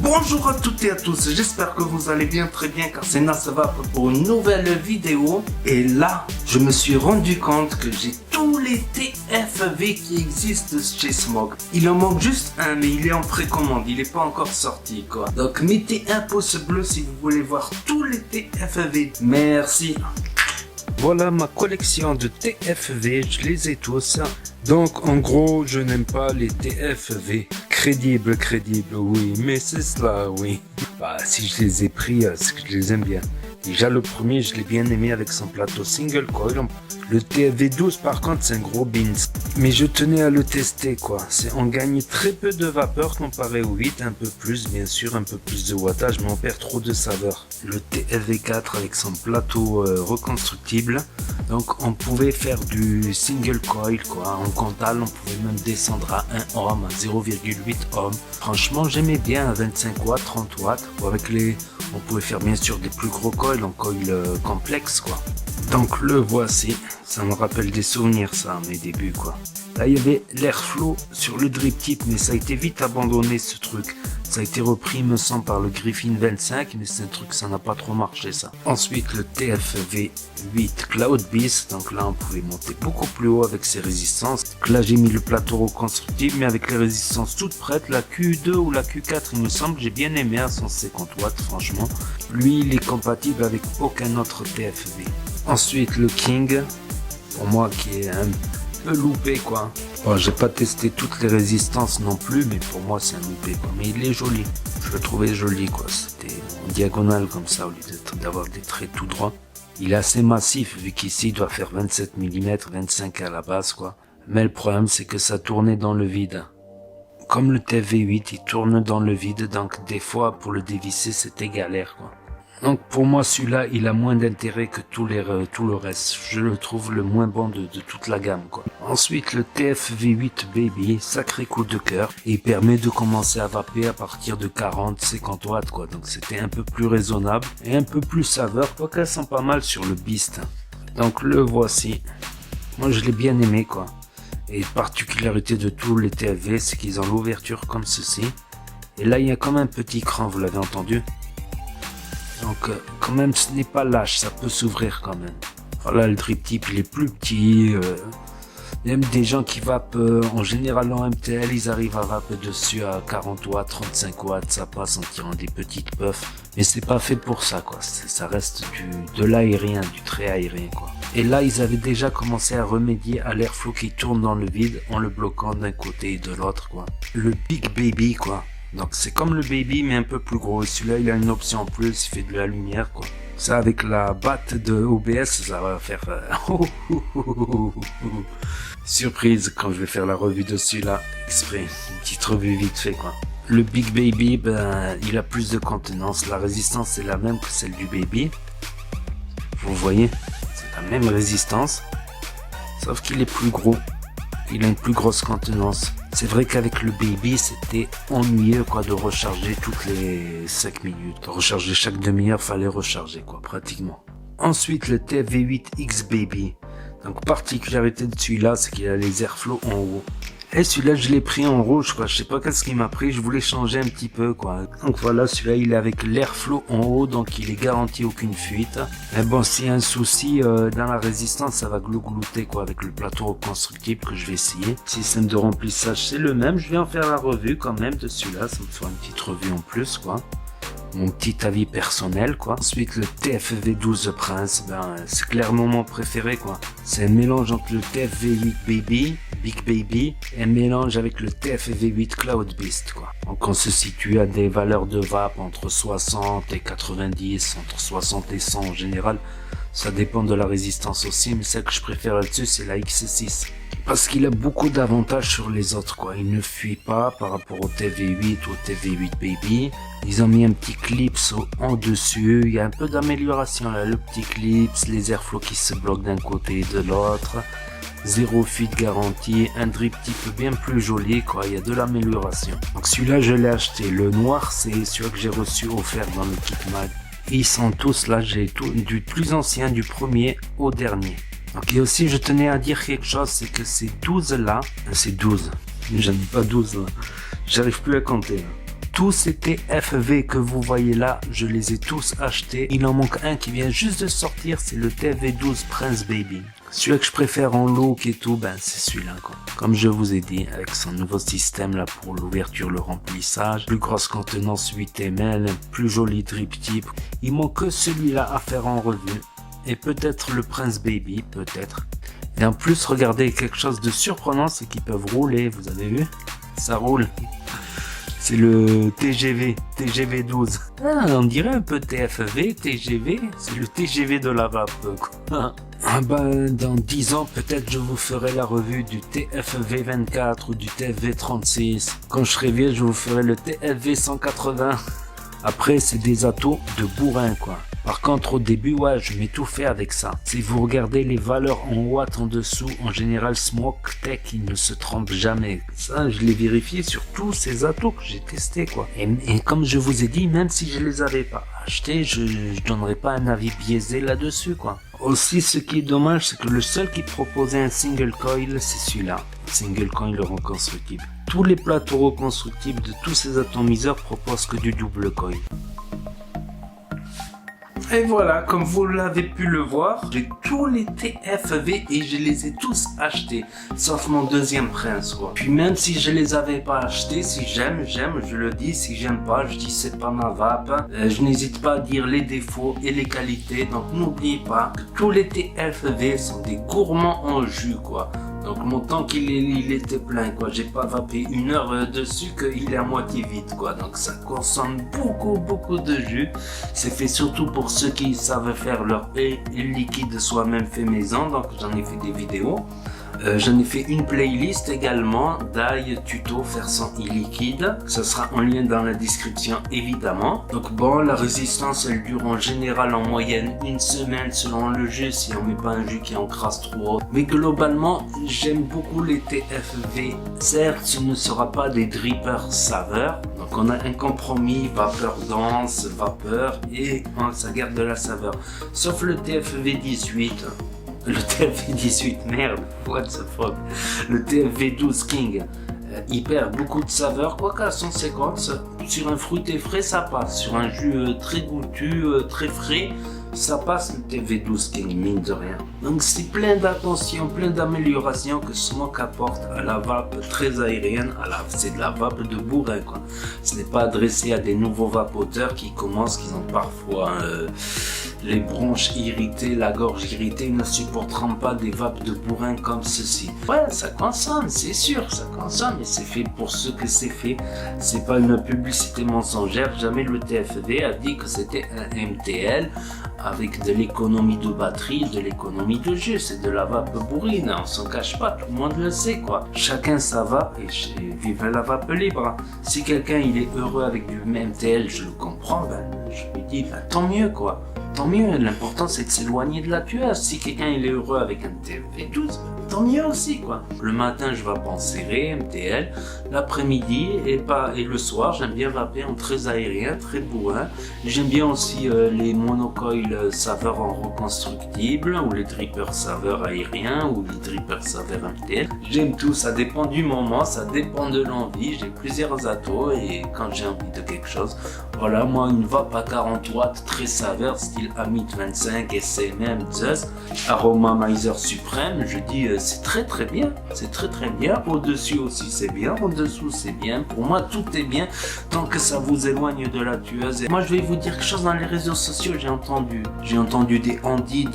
Bonjour à toutes et à tous, j'espère que vous allez bien, très bien, car c'est Nasava pour une nouvelle vidéo. Et là, je me suis rendu compte que j'ai tous les TFV qui existent chez Smog. Il en manque juste un, mais il est en précommande, il n'est pas encore sorti quoi. Donc mettez un pouce bleu si vous voulez voir tous les TFV. Merci. Voilà ma collection de TFV, je les ai tous. Donc en gros, je n'aime pas les TFV. Crédible, oui, mais c'est cela, oui. Bah, si je les ai pris, c'est que je les aime bien. Déjà le premier, je l'ai bien aimé avec son plateau single coil. Le TFV12 par contre, c'est un gros beans. Mais je tenais à le tester quoi. On gagne très peu de vapeur comparé au 8, un peu plus bien sûr, un peu plus de wattage, mais on perd trop de saveur. Le TFV4 avec son plateau reconstructible. Donc on pouvait faire du single coil quoi. En Cantal, on pouvait même descendre à 1 ohm, à 0,8 ohm. Franchement, j'aimais bien à 25 watts, 30 watts. Avec on pouvait faire bien sûr des plus gros coils, en coil complexe quoi. Donc le voici, ça me rappelle des souvenirs ça, mes débuts quoi. Là il y avait l'airflow sur le drip tip, mais ça a été vite abandonné ce truc. Ça a été repris me semble par le Griffin 25, mais c'est un truc, ça n'a pas trop marché ça. Ensuite le TFV8 Cloud Beast, donc là on pouvait monter beaucoup plus haut avec ses résistances. Donc là j'ai mis le plateau reconstructible, mais avec les résistances toutes prêtes. La Q2 ou la Q4 il me semble, j'ai bien aimé à 150 watts franchement. Lui il est compatible avec aucun autre TFV. Ensuite le King, pour moi qui est un peu loupé quoi. Bon, j'ai pas testé toutes les résistances non plus, mais pour moi c'est un loupé quoi. Mais il est joli, je le trouvais joli quoi. C'était en diagonale comme ça au lieu d'avoir des traits tout droits. Il est assez massif vu qu'ici il doit faire 27 mm, 25 à la base quoi. Mais le problème c'est que ça tournait dans le vide. Comme le TFV8 il tourne dans le vide, donc des fois pour le dévisser c'était galère quoi. Donc pour moi celui-là il a moins d'intérêt que tout le reste. Je le trouve le moins bon de toute la gamme quoi. Ensuite le TFV8 Baby, sacré coup de cœur. Il permet de commencer à vaper à partir de 40-50 watts quoi. Donc c'était un peu plus raisonnable et un peu plus saveur. Quoi qu'elle sent pas mal sur le Beast. Donc le voici. Moi je l'ai bien aimé quoi. Et particularité de tous les TFV c'est qu'ils ont l'ouverture comme ceci. Et là il y a comme un petit cran, vous l'avez entendu. Donc quand même ce n'est pas lâche, ça peut s'ouvrir quand même. Voilà le drip tip il est plus petit. Même des gens qui vapent en général en MTL, ils arrivent à vaper dessus à 40 watts, 35 watts, ça passe en tirant des petites puffs. Mais c'est pas fait pour ça quoi, ça reste de l'aérien, du très aérien quoi. Et là ils avaient déjà commencé à remédier à l'airflow qui tourne dans le vide en le bloquant d'un côté et de l'autre quoi. Le Big Baby quoi. Donc c'est comme le Baby mais un peu plus gros. Celui-là il a une option en plus, il fait de la lumière quoi. Ça avec la batte de OBS ça va faire surprise quand je vais faire la revue de celui-là. Exprès, une petite revue vite fait quoi. Le Big Baby ben il a plus de contenance. La résistance est la même que celle du Baby. Vous voyez, c'est la même résistance. Sauf qu'il est plus gros. Il a une plus grosse contenance. C'est vrai qu'avec le Baby, c'était ennuyeux quoi de recharger toutes les 5 minutes. De recharger chaque demi-heure, fallait recharger quoi, pratiquement. Ensuite, le TFV8 X Baby. Donc, particularité de celui-là, c'est qu'il a les airflows en haut. Et celui-là, je l'ai pris en rouge quoi. Je sais pas qu'est-ce qu'il m'a pris, je voulais changer un petit peu quoi. Donc voilà, celui-là, il est avec l'airflow en haut, donc il est garanti aucune fuite. Mais bon, s'il y a un souci dans la résistance, ça va glouter quoi avec le plateau reconstructible que je vais essayer. Système de remplissage, c'est le même. Je vais en faire la revue quand même de celui-là, ça me fera une petite revue en plus quoi. Mon petit avis personnel quoi. Ensuite le TFV12 Prince, ben c'est clairement mon préféré quoi. C'est un mélange entre le TFV8 Baby, Big Baby, et un mélange avec le TFV8 Cloud Beast quoi. Donc on se situe à des valeurs de vape entre 60 et 90, entre 60 et 100 en général. Ça dépend de la résistance aussi, mais celle que je préfère là-dessus c'est la X6. Parce qu'il a beaucoup d'avantages sur les autres quoi. Il ne fuit pas par rapport au TFV8 ou au TFV8 Baby. Ils ont mis un petit clips en dessus. Il y a un peu d'amélioration là. Le petit clips, les airflows qui se bloquent d'un côté et de l'autre. Zéro fuite garantie. Un drip type bien plus joli quoi. Il y a de l'amélioration. Donc celui-là je l'ai acheté. Le noir c'est celui que j'ai reçu offert dans le kit mag. Et ils sont tous là, j'ai tout, du plus ancien, du premier au dernier. Ok, aussi je tenais à dire quelque chose, c'est que ces 12 là, c'est 12, j'en ai pas 12 là, j'arrive plus à compter là. Tous ces TFV que vous voyez là, je les ai tous achetés. Il en manque un qui vient juste de sortir, c'est le TFV12 Prince Baby. Celui que je préfère en look et tout, ben c'est celui-là quoi. Comme je vous ai dit, avec son nouveau système là pour l'ouverture, le remplissage, plus grosse contenance 8 ml, plus joli drip tip. Il manque que celui-là à faire en revue. Et peut-être le Prince Baby, peut-être. Et en plus, regardez, quelque chose de surprenant, c'est qu'ils peuvent rouler, vous avez vu? Ça roule. C'est le TGV 12. Ah, on dirait un peu TFV, TGV, c'est le TGV de la vape, quoi. Ah ben, dans 10 ans, peut-être je vous ferai la revue du TFV 24 ou du TFV 36. Quand je serai vieux, je vous ferai le TFV 180. Après, c'est des atos de bourrin, quoi. Par contre, au début, ouais, je m'étouffais avec ça. Si vous regardez les valeurs en watts en dessous, en général, Smoke Tech, il ne se trompe jamais. Ça, je l'ai vérifié sur tous ces atos que j'ai testés, quoi. Et comme je vous ai dit, même si je les avais pas achetés, je donnerais pas un avis biaisé là-dessus, quoi. Aussi, ce qui est dommage, c'est que le seul qui proposait un single coil, c'est celui-là. Single coil reconstructible. Tous les plateaux reconstructibles de tous ces atomiseurs proposent que du double coil. Et voilà, comme vous l'avez pu le voir, j'ai tous les TFV et je les ai tous achetés, sauf mon deuxième prince, quoi. Puis même si je les avais pas achetés, si j'aime, je le dis, si j'aime pas, je dis c'est pas ma vape. Je n'hésite pas à dire les défauts et les qualités, donc n'oubliez pas que tous les TFV sont des gourmands en jus, quoi. Donc mon tank il était plein quoi, j'ai pas vapé 1 heure dessus qu'il est à moitié vide quoi, donc ça consomme beaucoup de jus. C'est fait surtout pour ceux qui savent faire leur liquide soi-même fait maison, donc j'en ai fait des vidéos. J'en ai fait une playlist également d'ail tuto faire son e-liquide. Ça sera en lien dans la description évidemment. Donc bon, la résistance elle dure en général en moyenne 1 semaine selon le jus si on met pas un jus qui encrasse trop. Mais globalement, j'aime beaucoup les TFV. Certes, ce ne sera pas des drippers saveurs. Donc on a un compromis vapeur dense, vapeur et ça garde de la saveur. Sauf le TFV 18. Le TFV 18, merde, what the fuck. Le TFV 12 King, il perd beaucoup de saveur, quoi qu'à 150, sur un fruité frais ça passe, sur un jus très goûtu, très frais, ça passe le TFV 12 King, mine de rien. Donc c'est plein d'attention, plein d'améliorations que Smoke apporte à la vape très aérienne, c'est de la vape de bourrin quoi. Ce n'est pas adressé à des nouveaux vapoteurs qui commencent, qui ont parfois les bronches irritées, la gorge irritée, ils ne supporteront pas des vapes de bourrin comme ceci. Ouais, ça consomme, c'est sûr, ça consomme, mais c'est fait pour ce que c'est fait. C'est pas une publicité mensongère, jamais le TFV a dit que c'était un MTL avec de l'économie de batterie, de l'économie de jus, c'est de la vape bourrine, on s'en cache pas, tout le monde le sait quoi. Chacun sa vape et vive la vape libre. Si quelqu'un il est heureux avec du MTL, je le comprends, ben, je lui dis ben, tant mieux quoi. Tant mieux, l'important c'est de s'éloigner de la tueuse. Si quelqu'un il est heureux avec un TFV12, tant mieux aussi quoi. Le matin je vape en serré, MTL, l'après-midi et le soir j'aime bien vaper en très aérien, très bourrin. J'aime bien aussi les monocoils saveurs en reconstructible ou les drippers saveurs aériens ou les drippers saveurs MTL. J'aime tout, ça dépend du moment, ça dépend de l'envie. J'ai plusieurs atos et quand j'ai envie de quelque chose, voilà, moi une vape à 40 watts très saveur style Amit 25, SMM, Zeus, Aromamizer suprême, je dis c'est très bien, c'est très bien, au-dessus aussi c'est bien, au-dessous c'est bien, pour moi tout est bien tant que ça vous éloigne de la tueuse. Et moi je vais vous dire quelque chose dans les réseaux sociaux, j'ai entendu des handis,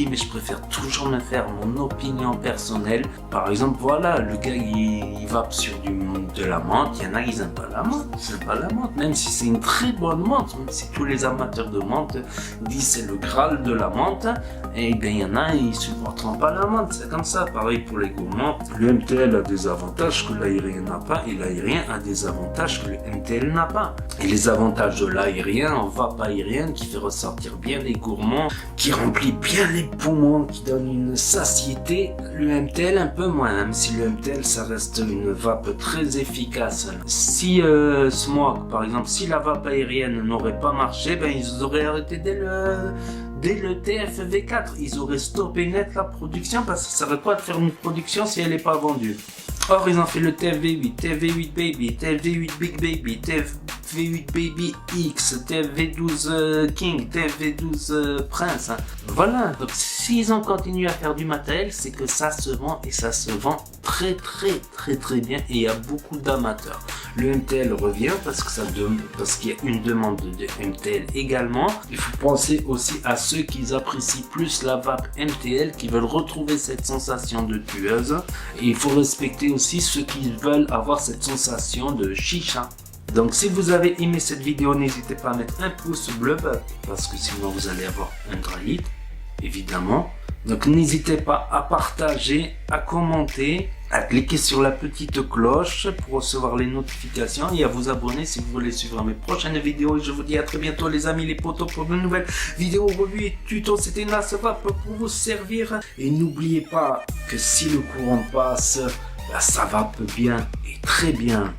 mais je préfère toujours me faire mon opinion personnelle. Par exemple voilà, le gars il vape sur de la menthe, il y en a qui n'aiment pas la menthe, même si c'est une très bonne menthe, même si tous les amateurs de menthe disent c'est le Graal de la menthe, et bien il y en a ils supporteront pas la menthe, c'est comme ça. Pareil pour les gourmands, le MTL a des avantages que l'aérien n'a pas et l'aérien a des avantages que le MTL n'a pas. Et les avantages de l'aérien en vape aérienne qui fait ressortir bien les gourmands, qui remplit bien les poumons, qui donne une satiété, le MTL un peu moins, même si le MTL ça reste une vape très efficace. Si Smoke par exemple si la vape aérienne n'aurait pas marché, ben ils auraient arrêté dès le TFV4. Ils auraient stoppé net la production parce que ça ne sert à quoi de faire une production si elle n'est pas vendue. Or, ils ont fait le TFV8, TFV8 Baby, TFV8 Big Baby, TFV8 Baby X, TFV12 King, TFV12 Prince. Hein. Voilà, donc s'ils ont continué à faire du matériel, c'est que ça se vend et ça se vend très bien et il y a beaucoup d'amateurs. Le MTL revient parce qu'il y a une demande de MTL également. Il faut penser aussi à ceux qui apprécient plus la vape MTL, qui veulent retrouver cette sensation de tueuse. Et il faut respecter aussi ceux qui veulent avoir cette sensation de chicha. Donc si vous avez aimé cette vidéo, n'hésitez pas à mettre un pouce bleu parce que sinon vous allez avoir un granit, évidemment. Donc n'hésitez pas à partager, à commenter, à cliquer sur la petite cloche pour recevoir les notifications et à vous abonner si vous voulez suivre mes prochaines vidéos. Et je vous dis à très bientôt les amis, les potos, pour de nouvelles vidéos, revues et tutos. C'était NasVape pour vous servir. Et n'oubliez pas que si le courant passe, ça vape bien et très bien.